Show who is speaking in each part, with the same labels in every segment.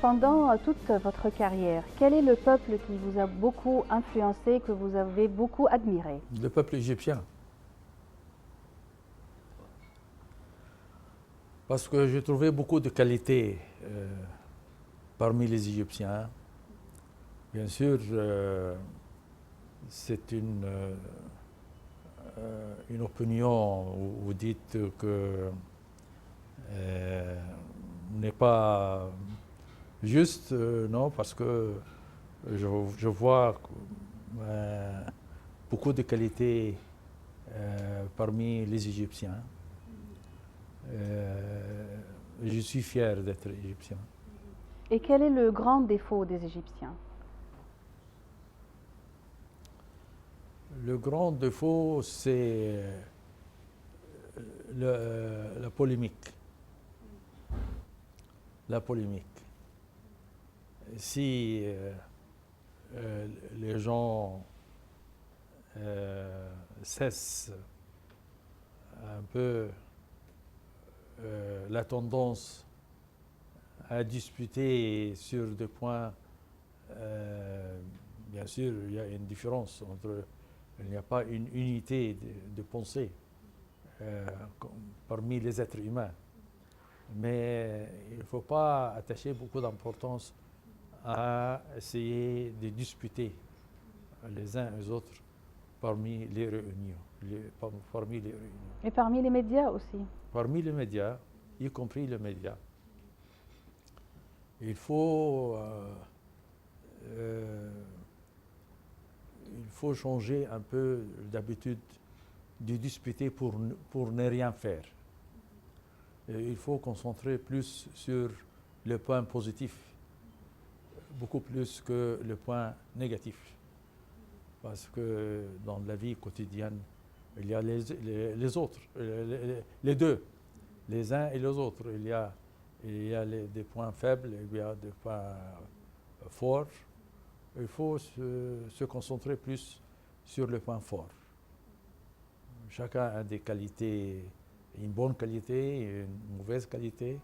Speaker 1: Pendant toute votre carrière, quel est le peuple qui vous a beaucoup influencé, que vous avez beaucoup admiré?
Speaker 2: Le peuple égyptien. Parce que j'ai trouvé beaucoup de qualités parmi les Égyptiens. Bien sûr, c'est une opinion où vous dites que n'est pas juste, non, parce que je vois beaucoup de qualités parmi les Égyptiens. Je suis fier d'être égyptien.
Speaker 1: Et quel est le grand défaut des Égyptiens?
Speaker 2: Le grand défaut, c'est la polémique. La polémique. Si les gens cessent un peu la tendance à disputer sur des points, bien sûr, il y a une différence entre, il n'y a pas une unité de pensée parmi les êtres humains. Mais il ne faut pas attacher beaucoup d'importance à essayer de disputer les uns aux autres parmi les réunions. Parmi les réunions.
Speaker 1: Et parmi les médias aussi.
Speaker 2: Parmi les médias, y compris les médias. Il faut changer un peu d'habitude de discuter pour ne rien faire. Et il faut concentrer plus sur le point positif, beaucoup plus que le point négatif. Parce que dans la vie quotidienne, il y a les autres, les deux, les uns et les autres. Il y a des points faibles, il y a des points forts. Il faut se concentrer plus sur le point fort. Chacun a des qualités, une bonne qualité et une mauvaise qualité.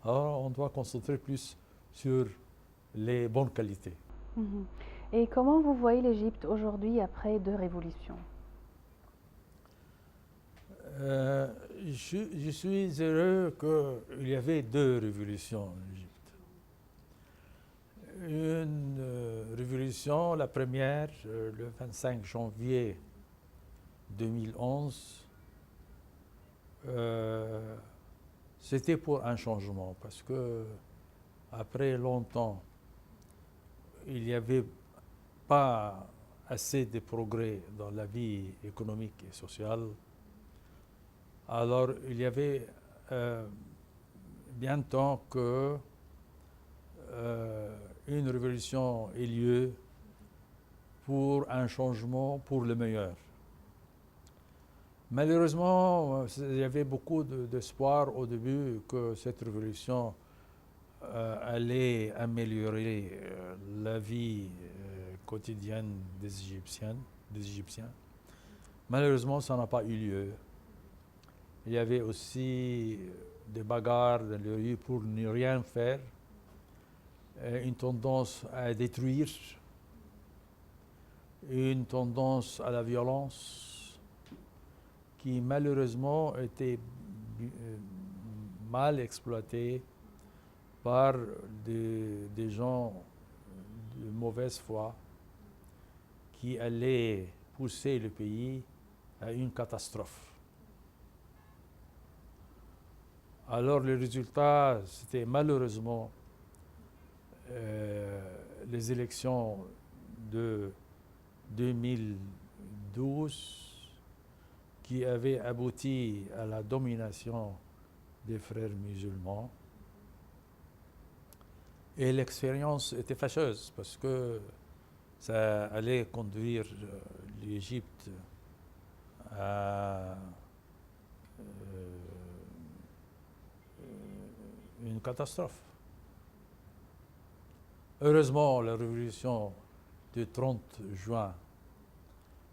Speaker 2: Alors on doit concentrer plus sur les bonnes qualités.
Speaker 1: Et comment vous voyez l'Égypte aujourd'hui après 2 révolutions?
Speaker 2: Je suis heureux qu'il y avait 2 révolutions en Égypte. Une révolution, la première, le 25 janvier 2011, c'était pour un changement, parce que après longtemps, il n'y avait pas assez de progrès dans la vie économique et sociale. Alors, il y avait bien temps que une révolution ait lieu pour un changement pour le meilleur. Malheureusement, il y avait beaucoup d'espoir au début que cette révolution allait améliorer la vie quotidienne des Égyptiens. Malheureusement, ça n'a pas eu lieu. Il y avait aussi des bagarres dans les rues pour ne rien faire, une tendance à détruire, une tendance à la violence qui malheureusement était mal exploitée par des gens de mauvaise foi qui allaient pousser le pays à une catastrophe. Alors le résultat, c'était malheureusement les élections de 2012 qui avaient abouti à la domination des frères musulmans. Et l'expérience était fâcheuse parce que ça allait conduire l'Égypte à une catastrophe. Heureusement, la révolution du 30 juin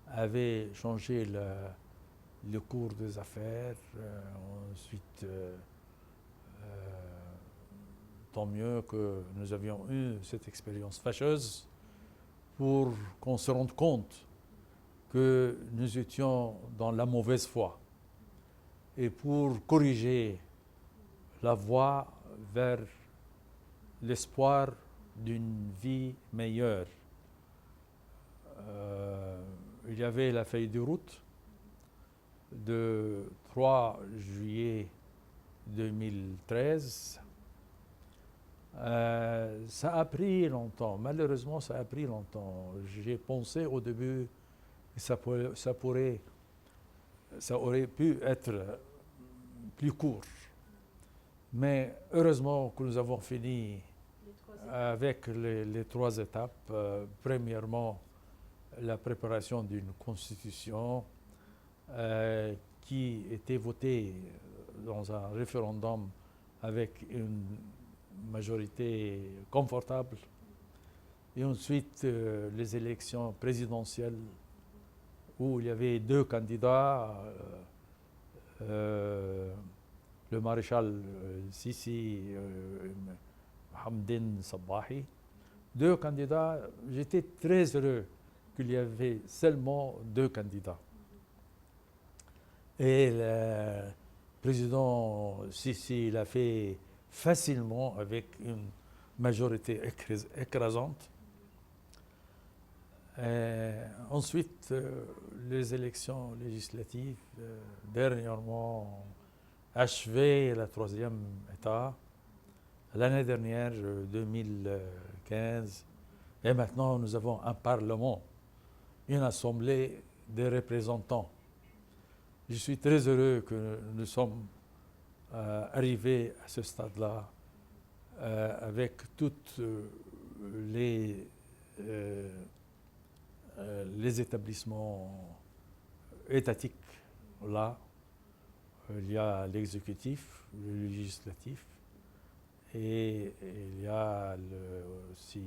Speaker 2: avait changé le cours des affaires. Ensuite, tant mieux que nous avions eu cette expérience fâcheuse pour qu'on se rende compte que nous étions dans la mauvaise foi et pour corriger la voie vers l'espoir d'une vie meilleure. Il y avait la feuille de route de 3 juillet 2013. Ça a pris longtemps, malheureusement ça a pris longtemps. J'ai pensé au début que ça aurait pu être plus court. Mais heureusement que nous avons fini avec les 3 étapes. Premièrement, la préparation d'une constitution qui était votée dans un référendum avec une majorité confortable. Et ensuite, les élections présidentielles où il y avait 2 candidats, le maréchal Sisi, Hamdin Sabahi. 2 candidats. J'étais très heureux qu'il y avait seulement 2 candidats. Et le président Sisi l'a fait facilement avec une majorité écrasante. Ensuite, les élections législatives, dernièrement achevé la 3e étape, l'année dernière, 2015, et maintenant nous avons un parlement, une assemblée des représentants. Je suis très heureux que nous sommes arrivés à ce stade-là avec toutes les établissements étatiques là. Il y a l'exécutif, le législatif et il y a aussi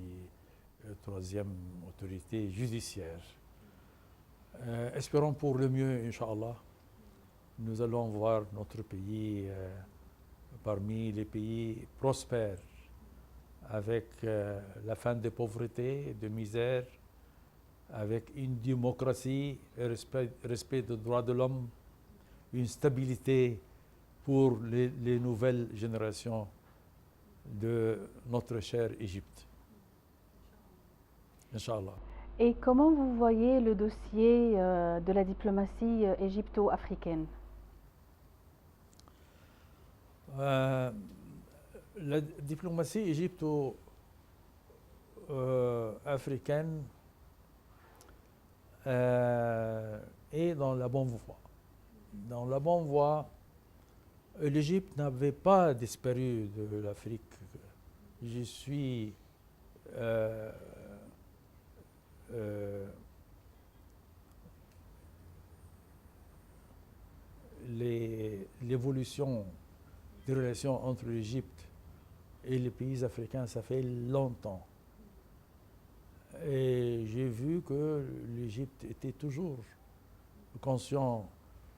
Speaker 2: la 3e autorité judiciaire. Espérons pour le mieux, Inch'Allah. Nous allons voir notre pays parmi les pays prospères avec la fin des pauvretés, de misère, avec une démocratie, un respect des droits de l'homme, une stabilité pour les nouvelles générations de notre chère Égypte. Inch'Allah.
Speaker 1: Et comment vous voyez le dossier de la diplomatie égypto-africaine?
Speaker 2: La diplomatie égypto-africaine est dans la bonne voie. Dans la bonne voie, l'Égypte n'avait pas disparu de l'Afrique. Je suis l'évolution des relations entre l'Égypte et les pays africains, ça fait longtemps. Et j'ai vu que l'Égypte était toujours conscient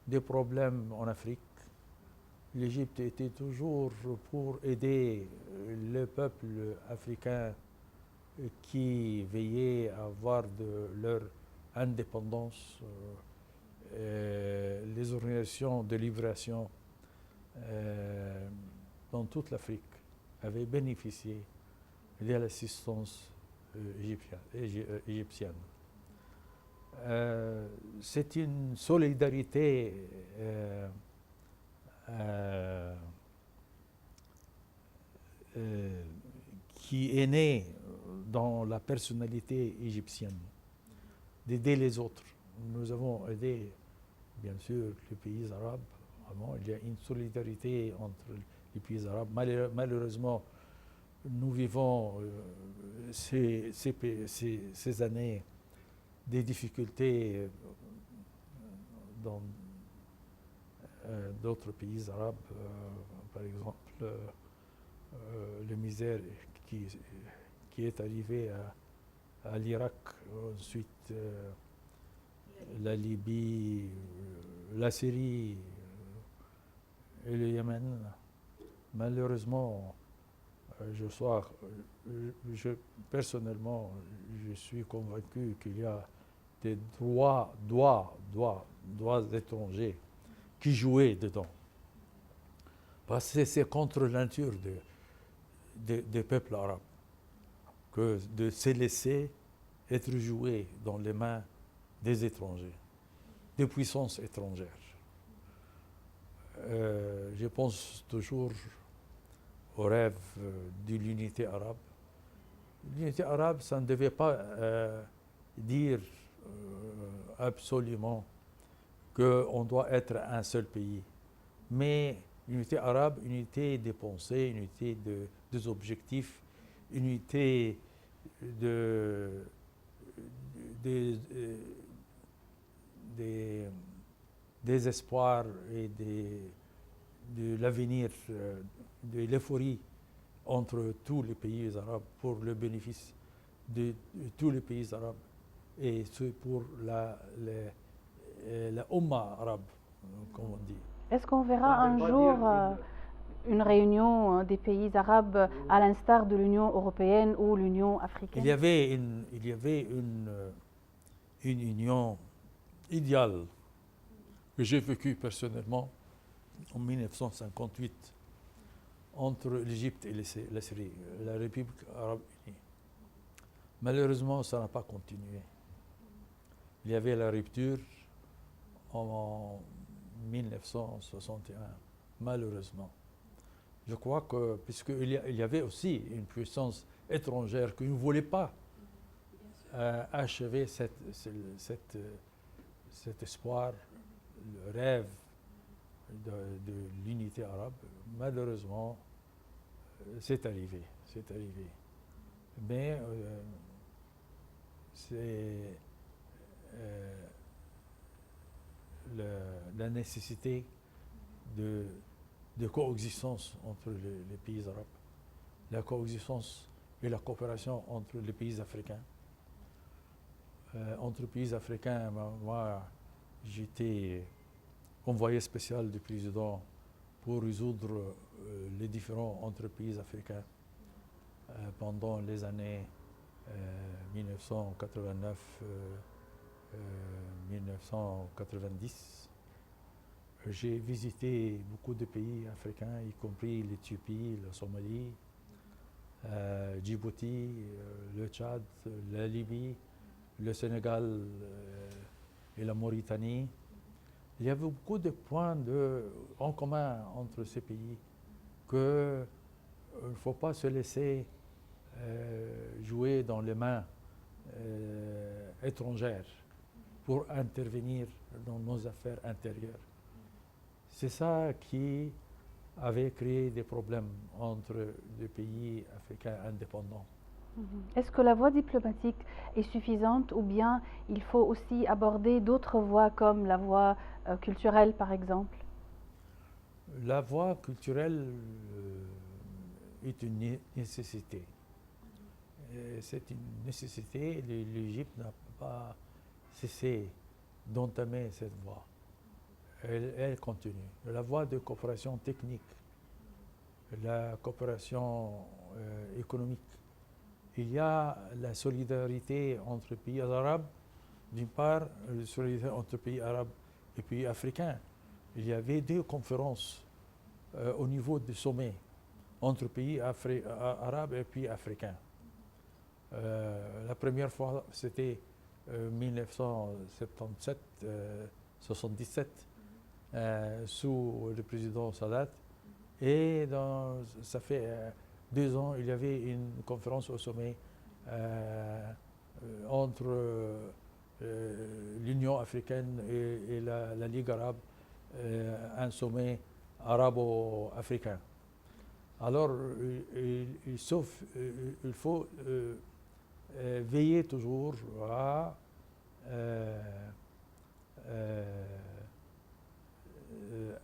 Speaker 2: des problèmes en Afrique. L'Égypte était toujours pour aider le peuple africain qui veillait à avoir de leur indépendance. Les organisations de libération dans toute l'Afrique avaient bénéficié de l'assistance égyptienne. C'est une solidarité qui est née dans la personnalité égyptienne, d'aider les autres. Nous avons aidé, bien sûr, les pays arabes. Vraiment, il y a une solidarité entre les pays arabes. Malheureusement, nous vivons ces années des difficultés dans d'autres pays arabes, par exemple la misère qui est arrivée à l'Irak, ensuite la Libye, la Syrie et le Yémen. Malheureusement, Personnellement, je suis convaincu qu'il y a des droits étrangers qui jouaient dedans. Parce que c'est contre la nature des peuples arabes que de se laisser être joué dans les mains des étrangers, des puissances étrangères. Je pense toujours au rêve de l'unité arabe. L'unité arabe, ça ne devait pas dire absolument qu'on doit être un seul pays, mais l'unité arabe, unité des pensées, unité des objectifs, unité de, des, des, des espoirs et de l'avenir, de l'euphorie entre tous les pays arabes pour le bénéfice de tous les pays arabes et pour la Ummah arabe, comme on dit.
Speaker 1: Est-ce qu'on verra un jour une réunion des pays arabes à l'instar de l'Union européenne ou l'Union africaine?
Speaker 2: Il y avait une union idéale que j'ai vécue personnellement en 1958 entre l'Égypte et la Syrie, la République arabe unie. Malheureusement, ça n'a pas continué. Il y avait la rupture en 1961, malheureusement. Je crois que, puisqu'il y avait aussi une puissance étrangère qui ne voulait pas achever cet espoir, le rêve de l'unité arabe, malheureusement, c'est arrivé. Mais c'est la nécessité de coexistence entre les pays arabes, la coexistence et la coopération entre les pays africains. Entre pays africains, moi, j'étais envoyé spécial du président pour résoudre les différends entre pays africains pendant les années 1989-1990. J'ai visité beaucoup de pays africains, y compris l'Éthiopie, la Somalie, Djibouti, le Tchad, la Libye, le Sénégal et la Mauritanie. Il y avait beaucoup de points en commun entre ces pays qu'il ne faut pas se laisser jouer dans les mains étrangères pour intervenir dans nos affaires intérieures. C'est ça qui avait créé des problèmes entre les pays africains indépendants.
Speaker 1: Est-ce que la voie diplomatique est suffisante ou bien il faut aussi aborder d'autres voies comme la voie culturelle par exemple?
Speaker 2: La voie culturelle est une nécessité. C'est une nécessité. L'Égypte n'a pas cessé d'entamer cette voie. Elle continue. La voie de coopération technique, la coopération économique. Il y a la solidarité entre pays arabes, d'une part, la solidarité entre pays arabes et pays africains. Il y avait 2 conférences au niveau du sommet entre pays arabes et pays africains. La première fois, c'était 1977 sous le président Sadat. Et ça fait 2 ans, il y avait une conférence au sommet entre l'Union africaine et la Ligue arabe, un sommet arabo-africain. Alors, il faut veiller toujours à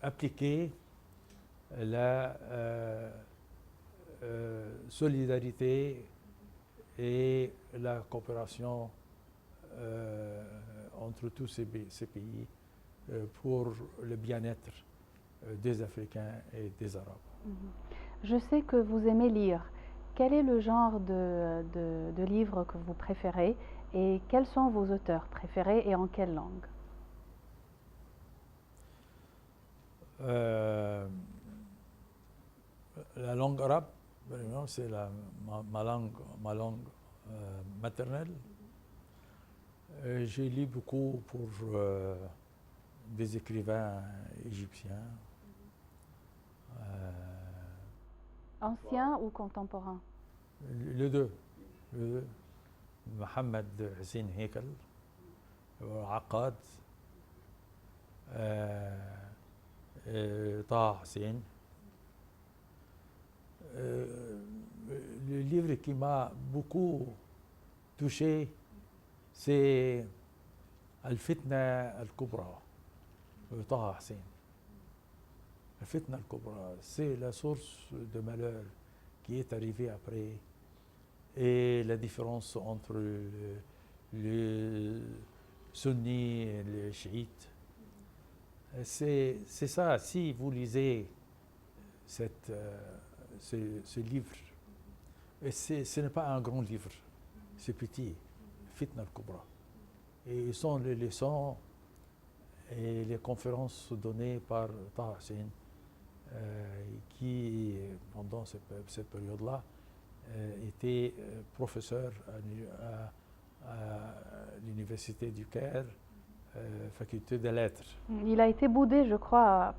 Speaker 2: appliquer la solidarité et la coopération entre tous ces pays pour le bien-être des Africains et des Arabes.
Speaker 1: Je sais que vous aimez lire. Quel est le genre de livres que vous préférez et quels sont vos auteurs préférés et en quelle langue?
Speaker 2: La langue arabe, vraiment, c'est ma langue maternelle. J'ai lu beaucoup pour des écrivains égyptiens.
Speaker 1: Anciens ou contemporains?
Speaker 2: Les deux. Mohamed Hussein Hekel, Akkad, Taha Hussein. Le livre qui m'a beaucoup touché, c'est Al-Fitna al-Kubra, Taha Hussein. Al-Fitna al-Kubra, c'est la source de malheur qui est arrivée après et la différence entre les sunnis et les chiites. C'est ça, si vous lisez ce livre, et ce n'est pas un grand livre, c'est petit, Fitna al-Kubra. Et ils sont les leçons et les conférences données par Taha Hussein, qui, pendant cette période-là, était professeur à l'Université du Caire, faculté des lettres.
Speaker 1: Il a été boudé, je crois.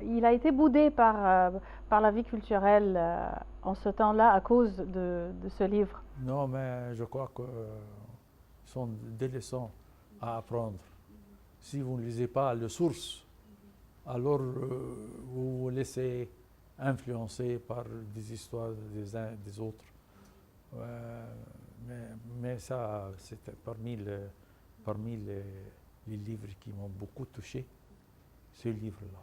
Speaker 1: Il a été boudé par la vie culturelle en ce temps-là à cause de ce livre.
Speaker 2: Non, mais je crois que ce sont des leçons à apprendre. Si vous ne lisez pas les sources, alors vous vous laissez influencer par des histoires des uns et des autres. Mais ça, c'était parmi les livres qui m'ont beaucoup touché, ce livre-là.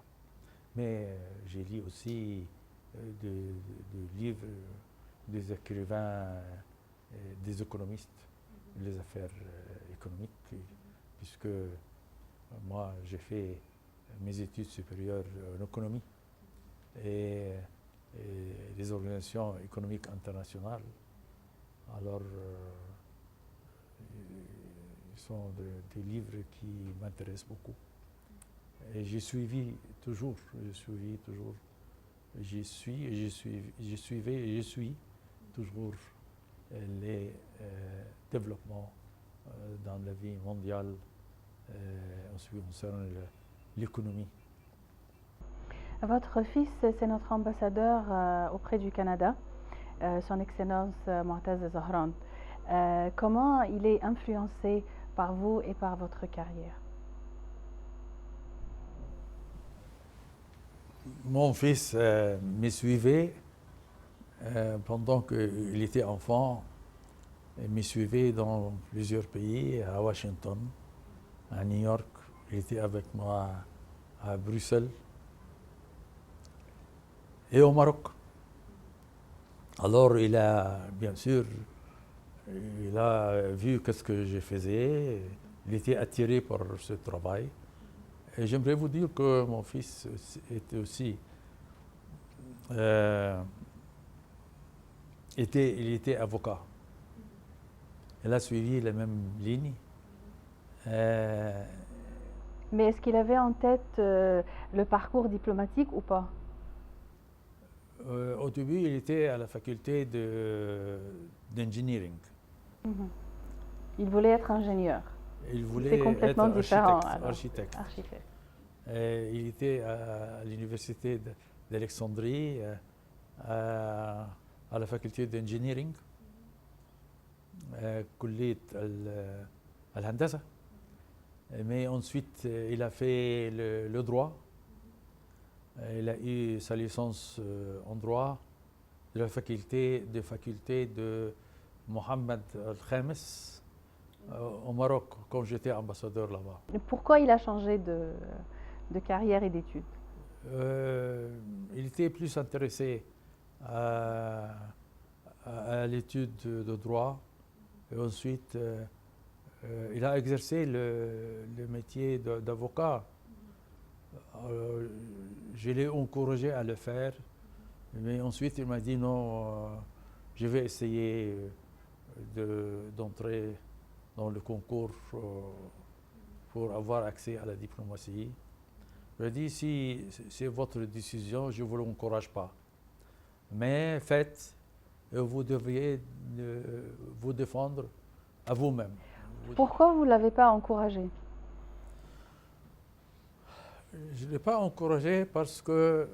Speaker 2: Mais j'ai lu aussi des livres des écrivains, des économistes, les affaires économiques, puisque moi j'ai fait mes études supérieures en économie et les organisations économiques internationales. Alors, ils sont des livres qui m'intéressent beaucoup. Et j'ai suivi toujours, je suivais et je suis toujours les développements dans la vie mondiale en ce qui concerne l'économie.
Speaker 1: Votre fils, c'est notre ambassadeur auprès du Canada, son Excellence Moataz Zahran. Comment il est influencé par vous et par votre carrière?
Speaker 2: Mon fils me suivait pendant qu'il était enfant. Il me suivait dans plusieurs pays, à Washington, à New York. Il était avec moi à Bruxelles et au Maroc. Alors il a, bien sûr, il a vu qu'est-ce que je faisais. Il était attiré par ce travail. Et j'aimerais vous dire que mon fils était aussi il était avocat. Il a suivi la même ligne.
Speaker 1: Mais est-ce qu'il avait en tête le parcours diplomatique ou pas?
Speaker 2: Au début, il était à la faculté d'engineering.
Speaker 1: Il voulait être ingénieur.
Speaker 2: Il
Speaker 1: C'est
Speaker 2: voulait
Speaker 1: complètement
Speaker 2: être
Speaker 1: différent.
Speaker 2: architecte.
Speaker 1: Architecte.
Speaker 2: Il était à l'université d'Alexandrie, à la faculté d'engineering, كلية الهندسة. Mais ensuite, il a fait le droit. Il a eu sa licence en droit de la faculté de Mohammed Al-Khamis au Maroc, quand j'étais ambassadeur là-bas.
Speaker 1: Et pourquoi il a changé de carrière et d'études?
Speaker 2: Il était plus intéressé à l'étude de droit. Et ensuite, il a exercé le métier d'avocat Euh, je l'ai encouragé à le faire, mais ensuite il m'a dit non, je vais essayer d'entrer dans le concours pour avoir accès à la diplomatie. Je lui ai dit, si c'est votre décision, je ne vous l'encourage pas. Mais faites, et vous devriez vous défendre à vous-même.
Speaker 1: Pourquoi vous ne l'avez pas encouragé?
Speaker 2: Je ne l'ai pas encouragé parce que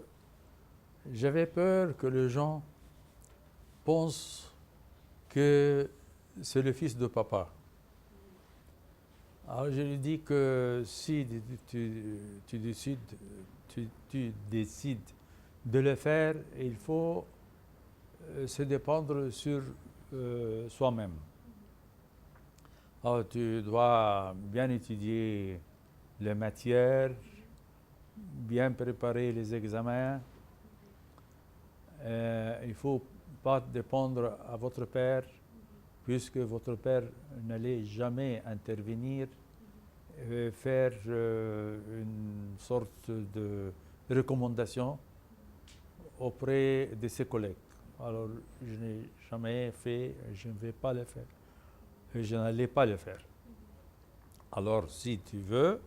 Speaker 2: j'avais peur que les gens pensent que c'est le fils de papa. Alors je lui dis que si tu décides de le faire, il faut se dépendre sur soi-même. Alors tu dois bien étudier les matières, bien préparer les examens. Il ne faut pas dépendre à votre père, puisque votre père n'allait jamais intervenir, faire une sorte de recommandation auprès de ses collègues. Alors, je n'ai jamais fait, je ne vais pas le faire. Et je n'allais pas le faire. Alors, si tu veux,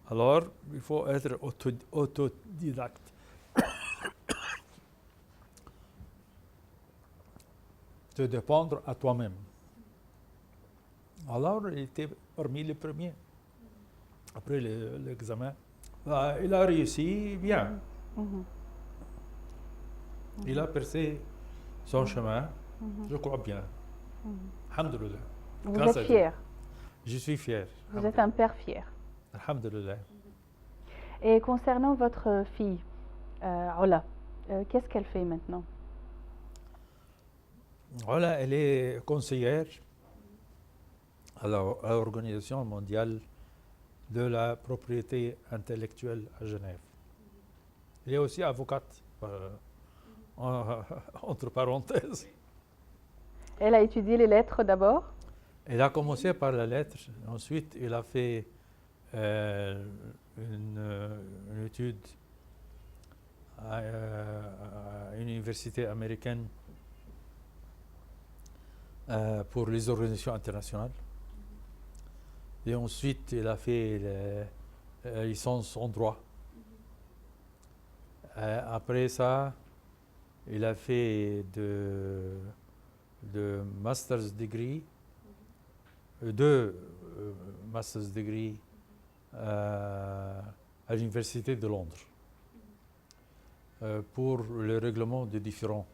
Speaker 2: alors il faut être autodidacte. Te dépendre à toi-même. Alors, il était parmi les premiers. Après l'examen, il a réussi bien. Il a percé son chemin, je crois bien. Alhamdulillah.
Speaker 1: Vous
Speaker 2: Grâce
Speaker 1: êtes
Speaker 2: à Dieu.
Speaker 1: fier.
Speaker 2: Je suis fier.
Speaker 1: Vous êtes un père fier.
Speaker 2: Alhamdulillah.
Speaker 1: Et concernant votre fille, Ola, qu'est-ce qu'elle fait maintenant?
Speaker 2: Voilà, elle est conseillère à l'Organisation mondiale de la propriété intellectuelle à Genève. Elle est aussi avocate, entre parenthèses.
Speaker 1: Elle a étudié les lettres d'abord.
Speaker 2: Elle a commencé par la lettre, ensuite elle a fait une étude à une université américaine pour les organisations internationales. Et ensuite, elle a fait la licence en droit. Après ça, elle a fait de master's degree, deux master's degree à l'université de Londres pour le règlement des différends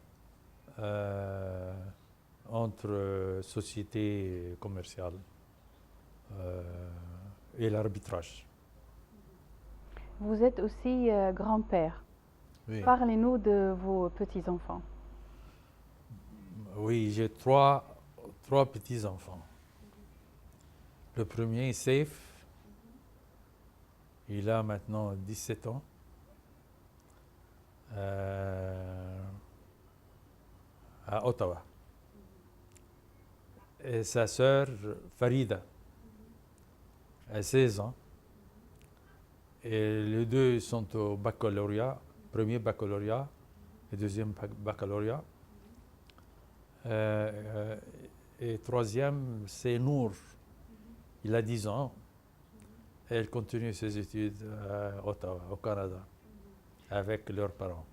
Speaker 2: entre sociétés commerciales et l'arbitrage.
Speaker 1: Vous êtes aussi grand-père.
Speaker 2: Oui.
Speaker 1: Parlez-nous de vos petits-enfants.
Speaker 2: Oui, j'ai trois petits-enfants. Le premier, Saif, il a maintenant 17 ans. À Ottawa. Et sa sœur, Farida, a 16 ans. Et les deux sont au baccalauréat, premier baccalauréat et deuxième baccalauréat. Et troisième, c'est Nour. Il a 10 ans. Et elle continue ses études à Ottawa, au Canada, avec leurs parents.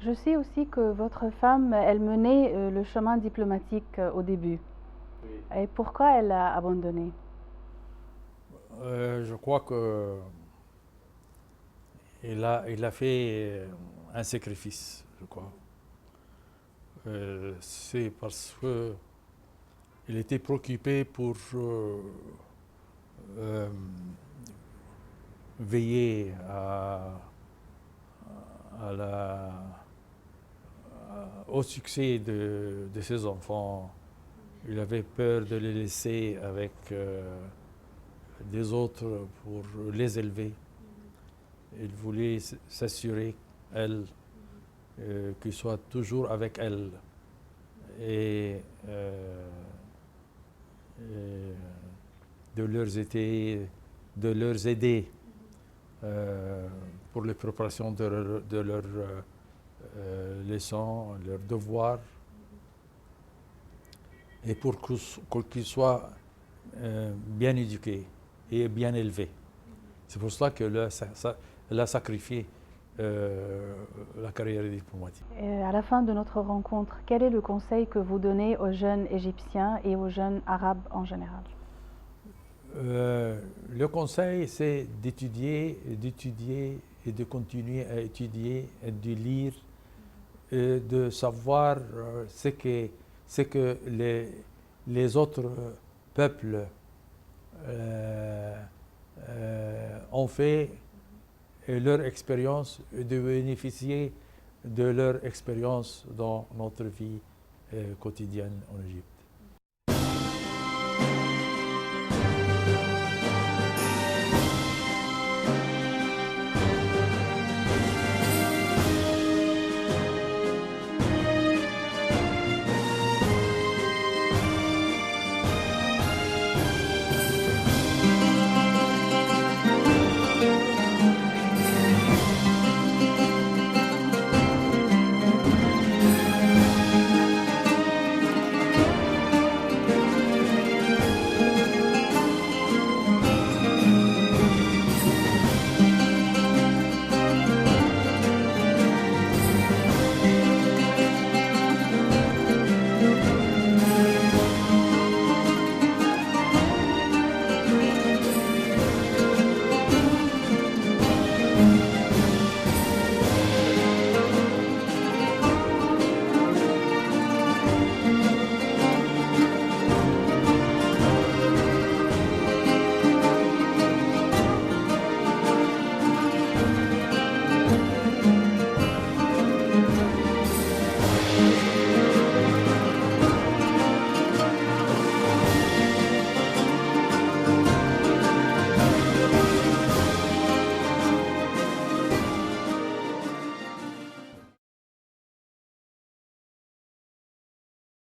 Speaker 1: Je sais aussi que votre femme, elle menait le chemin diplomatique au début.
Speaker 2: Oui.
Speaker 1: Et pourquoi elle a abandonné?
Speaker 2: Je crois que il a fait un sacrifice, je crois. C'est parce que il était préoccupé pour veiller au succès de ses enfants. Il avait peur de les laisser avec des autres pour les élever. Il voulait s'assurer, elle, qu'il soit toujours avec elle et de leur aider pour les préparations de leurs leçons, leurs devoirs, et pour qu'ils soient bien éduqués et bien élevés. C'est pour cela qu'elle a sacrifié la carrière diplomatique.
Speaker 1: Et à la fin de notre rencontre, quel est le conseil que vous donnez aux jeunes Égyptiens et aux jeunes Arabes en général?
Speaker 2: Le conseil, c'est d'étudier et de continuer à étudier, et de lire, et de savoir ce que les autres peuples ont fait et leur expérience, et de bénéficier de leur expérience dans notre vie quotidienne en Égypte.